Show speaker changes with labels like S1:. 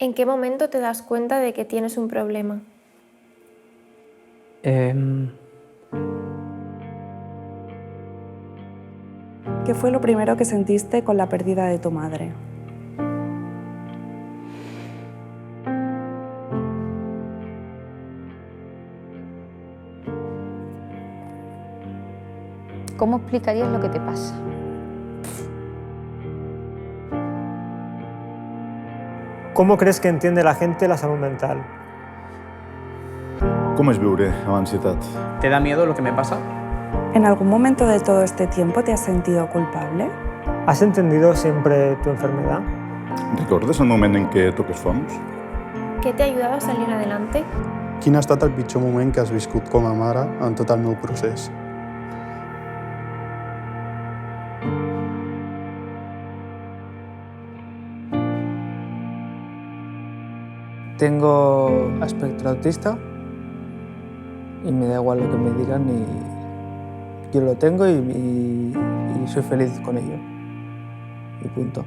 S1: ¿En qué momento te das cuenta de que tienes un problema?
S2: ¿Qué fue lo primero que sentiste con la pérdida de tu madre?
S3: ¿Cómo explicarías lo que te pasa?
S4: ¿Cómo crees que entiende la gente la salud mental?
S5: Com és viure amb ansietat?
S6: ¿Te da miedo lo que me pasa?
S2: ¿En algún momento de todo este tiempo te has sentido culpable?
S4: ¿Has entendido siempre tu enfermedad?
S5: Recordes el moment en què toques fons?
S1: ¿Qué te ha ayudado a salir adelante?
S7: Quin ha estat el pitjor moment que has viscut com a mare en tot el meu procés?
S8: Tengo espectro autista y me da igual lo que me digan y yo lo tengo y soy feliz con ello. Y punto.